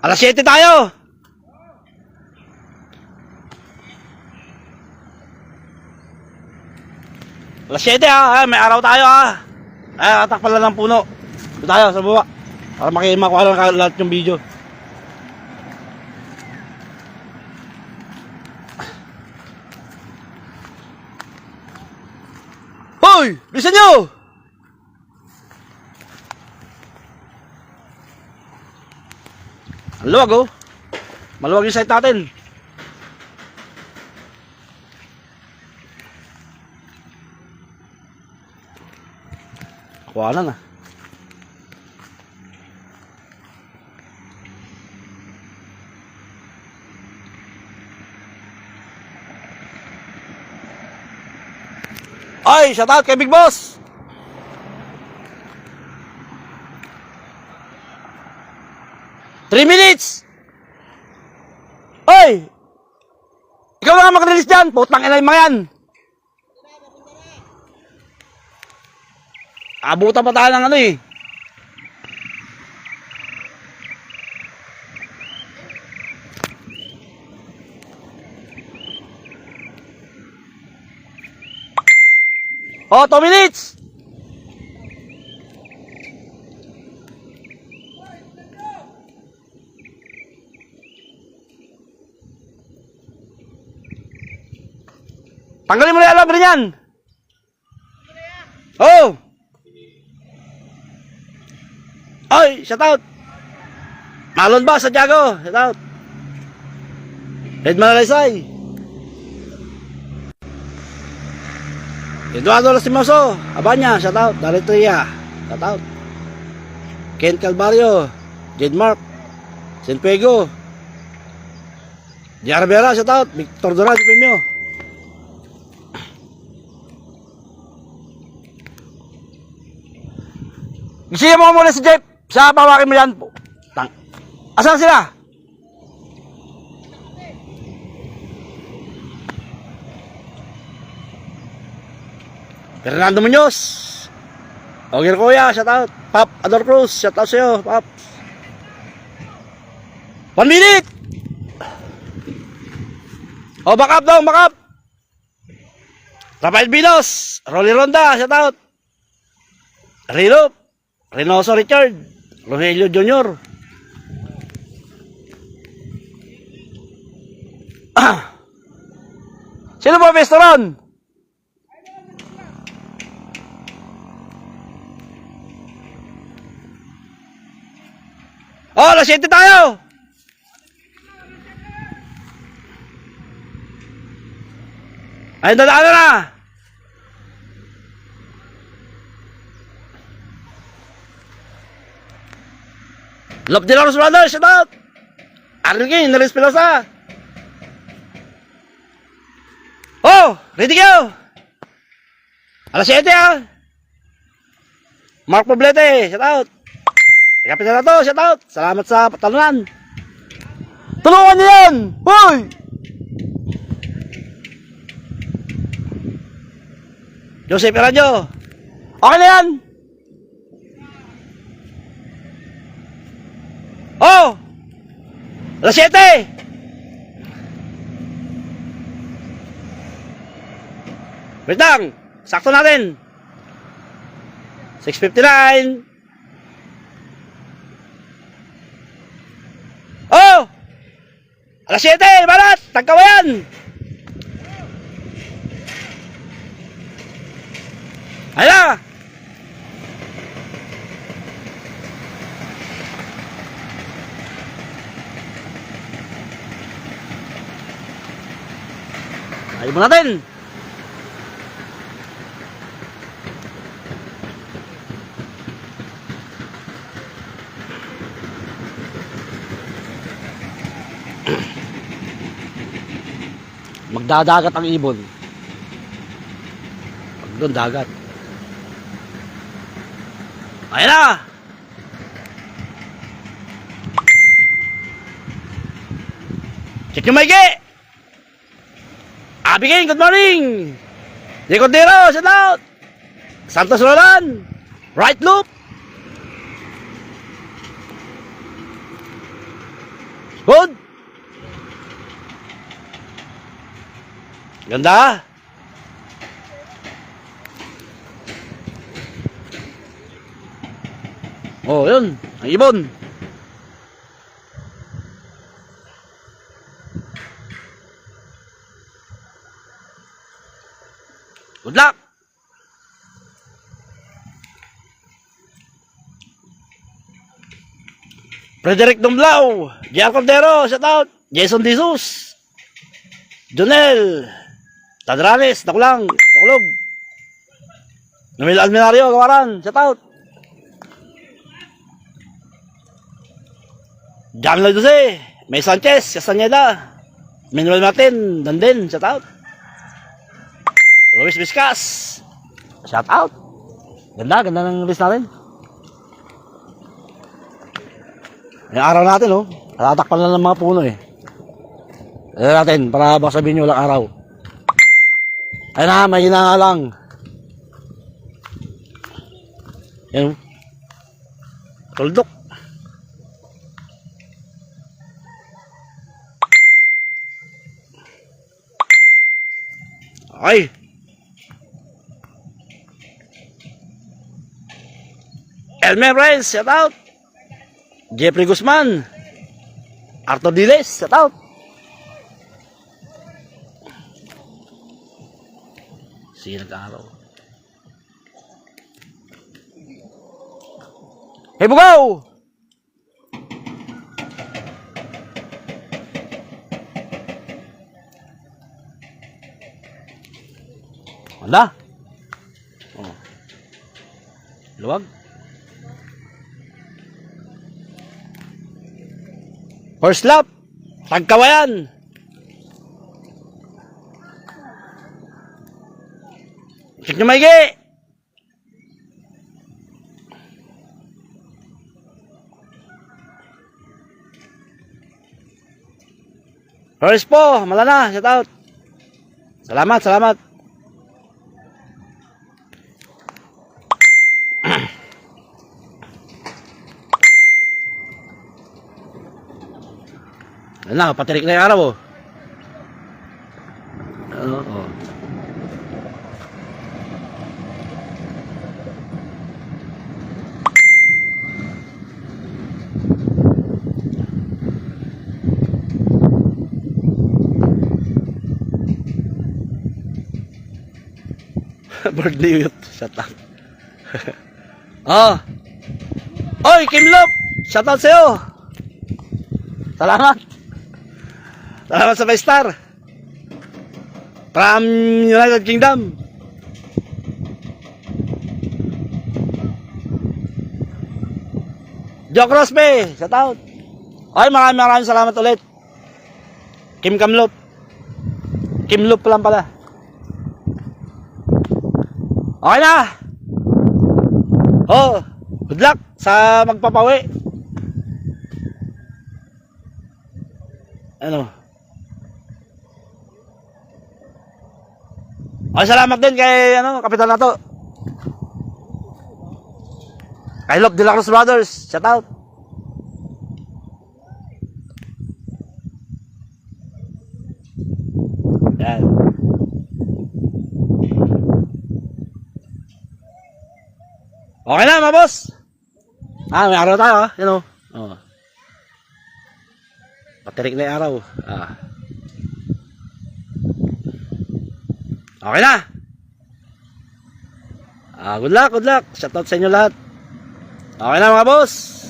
Alas 7 tayo. Alas 7 ha. Ay, may araw tayo ha. Ay, atak pala ng puno. Ito tayo sa baba. Para makuha lang lahat yung video. Hoy! Bilisan nyo! Ang luwag oh. Maluwag yung site natin. Kuha na na. Ay, shout out kay Big Boss. Three minutes. Oy! Ikaw na nga mag-release dyan. Putang ina yung mga yan. Abutan pa tayo ng ano eh. Oh, 2 minutes. Tanggalin mo na yung alam rin yan. Oh. Oy, shout out. Malon ba sa Tiago? Shout out. Red Manalaysay. Eduardo Lastimoso, Abanya, shout out. Daritria, shout out. Ken Calvario, Jed Mark, Senpego, Diarabera, shout out. Victor Duran, Premio. Gisiya mo muna si Jeff. Sa bawakin mo yan. Asan sila? Fernando Muñoz. Ogir Kuya, shout out. Pop Ador Cruz, shout out sa'yo, Pop. 1 minute. Oh, back up daw, back up. Rafael Vinos, Rolly Ronda, shout out. Rilo, Reynoso Richard, Rogelio Jr. Sino ba besto ron? Oh, alas 7 tayo. Ay, dadaan na. Love de Loros Brothers, shout out. Arnel King, Nelis Pilosa. Oh, ready kayo. Alas 7 ah. Mark Poblete, shout out. Kapit na to, shout out. Salamat sa patalunan. Tulungan niyo yan. Hoy! Joseph Eranjo. Okay na yan. Oh! Alas 7! Wait lang. Sakto natin. 6:59. Oh! Alas 7! Barat! Tagkawayan! Ayun na! Ayun mo natin! Magdadagat ang ibon. Pag doon dagat. Ayun na! Check yung maigi! Abigail, good morning! Di Cordero, shout out! Santos Roland! Right loop! Good. Ganda. Oh, yun. Ang ibon. Good luck. Frederick Dumblao, Gian Cordero, shout out. Jason Jesus, Jonel, Tadranes, Nakulang, Nakulog. Namil Alminario, Gawaran, shout out. John Lloyd Jose, May Sanchez, Castaneda, Manuel Martin, Danden, shout out. Luis Vizcas, shout out. Ganda, ganda ng list natin. Yung araw natin, oh. Natatakpan lang ng mga puno, eh. Ayan natin, para baka sabihin nyo lang araw. Ayun na, may hinanga lang. Yan, oh. Tuldok. Okay. Elmer Reyes, shout out. Jeffrey Guzman, Arthur Diles, shout out. Sige, nag-araw. Hey, Bugaw! Wala. Oh. Luwag. First lap, Tagkawayan. Check nyo maigi. First po, malana, shout out. Salamat, salamat. Ano na, patirik na yung araw, oh. Ano, oh. Birthday youth, shut up. Oh. Oy, Kimlop, shout out sa'yo. Salamat. Salamat sa 5-star from United Kingdom. Joe Crosby, shout out. Ay, maraming salamat ulit. Kim Kamlop. Kimlop lang pala. Okay na. Oh, good luck sa magpapawi. Ano? Ay, salamat din kay Kapitan Nato. Kay Lop de la Cruz Brothers, shout out. Yan. Okay na, mga boss. May araw tayo, ha? Yan o. Oh. Patirik na yung araw. Okay na. Good luck, good luck. Shout out sa inyo lahat. Okay na, mga boss.